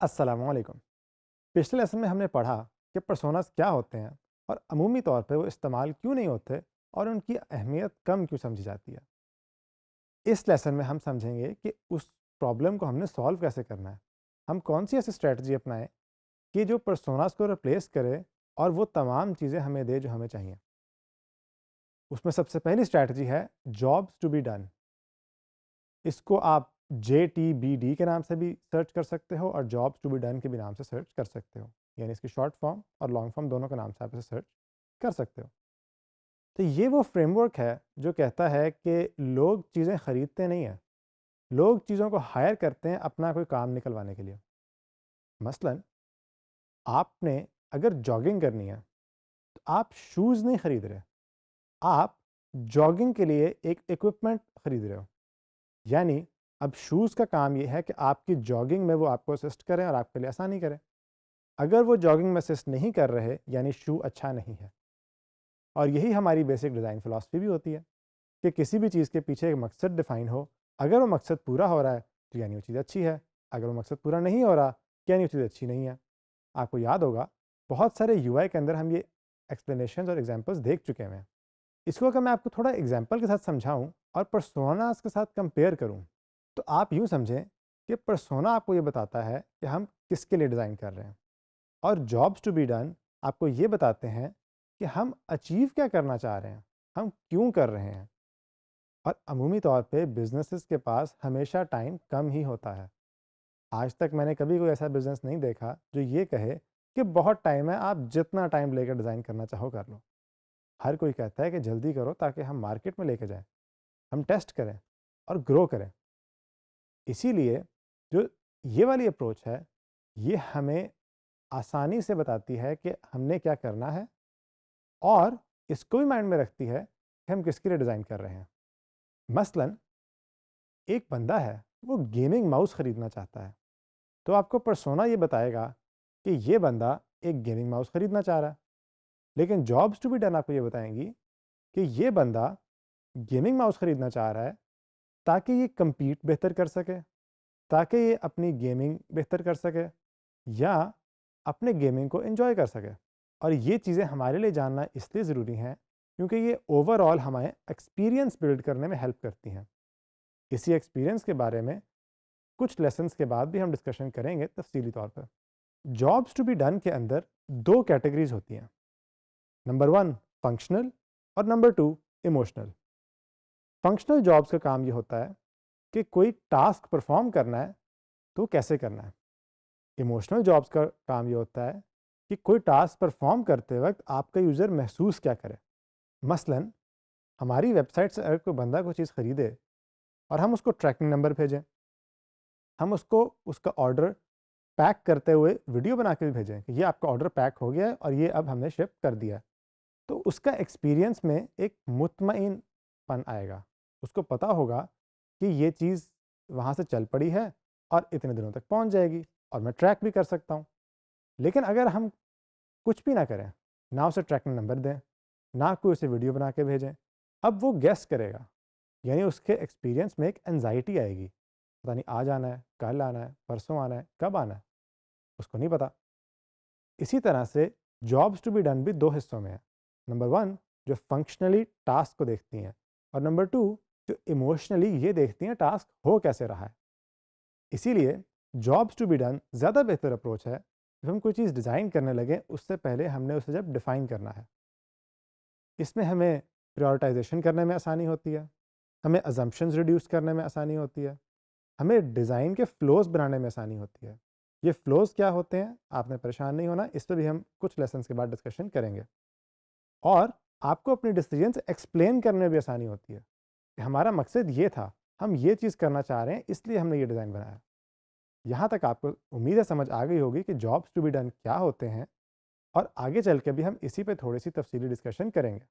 अस्सलामुअलैकुम। पिछले लेसन में हमने पढ़ा कि पर्सोनास क्या होते हैं और अमूमी तौर पे वो इस्तेमाल क्यों नहीं होते और उनकी अहमियत कम क्यों समझी जाती है। इस लेसन में हम समझेंगे कि उस प्रॉब्लम को हमने सॉल्व कैसे करना है। हम कौन सी ऐसी स्ट्रेटजी अपनाएं कि जो पर्सोनास को रिप्लेस करे और वो तमाम चीज़ें हमें दे जो हमें चाहिए। उसमें सबसे पहली स्ट्रेटजी है जॉब्स टू बी डन। इसको आप JTBD के नाम से भी सर्च कर सकते हो और जॉब्स टू बी डन के भी नाम से सर्च कर सकते हो। यानी इसकी शॉर्ट फॉर्म और लॉन्ग फॉर्म दोनों के नाम से आप इसे सर्च कर सकते हो। तो ये वो फ्रेमवर्क है जो कहता है कि लोग चीज़ें ख़रीदते नहीं हैं, लोग चीज़ों को हायर करते हैं अपना कोई काम निकलवाने के लिए। मसलन आपने अगर जॉगिंग करनी है तो आप शूज़ नहीं खरीद रहे, आप जॉगिंग के लिए एक इक्विपमेंट खरीद रहे हो। यानी अब शूज़ का काम ये है कि आपकी जॉगिंग में वो आपको असिस्ट करें और आपके लिए आसानी करें। अगर वो जॉगिंग में असिस्ट नहीं कर रहे यानी शू अच्छा नहीं है। और यही हमारी बेसिक डिज़ाइन फ़िलॉसफ़ी भी होती है कि किसी भी चीज़ के पीछे एक मकसद डिफ़ाइन हो। अगर वो मकसद पूरा हो रहा है तो यानी वो चीज़ अच्छी है, अगर वो मकसद पूरा नहीं हो रहा यानी वो चीज़ अच्छी नहीं है। आपको याद होगा बहुत सारे यूआई के अंदर हम ये एक्सप्लेनेशंस और एग्जांपल्स देख चुके हैं। इसको अगर मैं आपको थोड़ा एग्जांपल के साथ समझाऊं और पर्सोनास के साथ कंपेयर करूं तो आप यूं समझें कि पर्सोना आपको ये बताता है कि हम किसके लिए डिज़ाइन कर रहे हैं और जॉब्स टू बी डन आपको ये बताते हैं कि हम अचीव क्या करना चाह रहे हैं, हम क्यों कर रहे हैं। और अमूमी तौर पे बिजनेसेस के पास हमेशा टाइम कम ही होता है। आज तक मैंने कभी कोई ऐसा बिजनेस नहीं देखा जो ये कहे कि बहुत टाइम है, आप जितना टाइम लेकर डिज़ाइन करना चाहो कर लो। हर कोई कहता है कि जल्दी करो ताकि हम मार्केट में लेके जाएं, हम टेस्ट करें और ग्रो करें। इसीलिए जो ये वाली अप्रोच है ये हमें आसानी से बताती है कि हमने क्या करना है और इसको भी माइंड में रखती है कि हम किसके लिए डिज़ाइन कर रहे हैं। मसलन एक बंदा है, वो गेमिंग माउस ख़रीदना चाहता है, तो आपको पर्सोना ये बताएगा कि ये बंदा एक गेमिंग माउस ख़रीदना चाह रहा है। लेकिन जॉब्स टू बी डन आपको ये बताएंगी कि ये बंदा गेमिंग माउस ख़रीदना चाह रहा है ताकि ये compete बेहतर कर सके, ताकि ये अपनी गेमिंग बेहतर कर सके या अपने गेमिंग को एंजॉय कर सके। और ये चीज़ें हमारे लिए जानना इसलिए ज़रूरी हैं क्योंकि ये ओवरऑल हमें एक्सपीरियंस बिल्ड करने में हेल्प करती हैं। इसी एक्सपीरियंस के बारे में कुछ लेसन्स के बाद भी हम डिस्कशन करेंगे तफसीली तौर पर। जॉब्स टू बी डन के अंदर दो कैटेगरीज होती हैं, नंबर 1 फंक्शनल और नंबर 2 इमोशनल। फंक्शनल जॉब्स का काम ये होता है कि कोई टास्क परफॉर्म करना है तो कैसे करना है। इमोशनल जॉब्स का काम ये होता है कि कोई टास्क परफॉर्म करते वक्त आपका यूज़र महसूस क्या करे। मसलन हमारी वेबसाइट से अगर कोई बंदा कोई चीज़ ख़रीदे और हम उसको ट्रैकिंग नंबर भेजें, हम उसको उसका ऑर्डर पैक करते हुए वीडियो बना के भी भेजें कि ये आपका ऑर्डर पैक हो गया है और ये अब हमने शिप कर दिया है, तो उसका एक्सपीरियंस में एक मुतमईनपन आएगा। उसको पता होगा कि ये चीज़ वहाँ से चल पड़ी है और इतने दिनों तक पहुँच जाएगी और मैं ट्रैक भी कर सकता हूँ। लेकिन अगर हम कुछ भी ना करें, ना उसे ट्रैकिंग नंबर दें, ना कोई उसे वीडियो बना के भेजें, अब वो गेस करेगा। यानी उसके एक्सपीरियंस में एक एंजाइटी आएगी, पता नहीं आज आना है, कल आना है, परसों आना है, कब आना है, उसको नहीं पता। इसी तरह से जॉब्स टू बी डन भी दो हिस्सों में है। नंबर 1 जो फंक्शनली टास्क को देखती हैं और नंबर 2 जो इमोशनली ये देखती हैं टास्क हो कैसे रहा है। इसीलिए जॉब्स टू बी डन ज़्यादा बेहतर अप्रोच है। जब हम कोई चीज़ डिज़ाइन करने लगे उससे पहले हमने उसे जब डिफ़ाइन करना है। इसमें हमें प्रायोरिटाइजेशन करने में आसानी होती है, हमें अजम्पशंस रिड्यूस करने में आसानी होती है, हमें डिज़ाइन के फ़्लोज़ बनाने में आसानी होती है। ये फ़्लोज़ क्या होते हैं आपने परेशान नहीं होना, इस पे भी हम कुछ लेसन्स के बाद डिस्कशन करेंगे। और आपको अपनी डिसीजंस एक्सप्लेन करने में भी आसानी होती है कि हमारा मकसद ये था, हम ये चीज़ करना चाह रहे हैं इसलिए हमने ये डिज़ाइन बनाया। यहाँ तक आपको उम्मीद है समझ आ गई होगी कि जॉब्स टू बी डन क्या होते हैं और आगे चल के भी हम इसी पे थोड़ी सी तफसीली डिस्कशन करेंगे।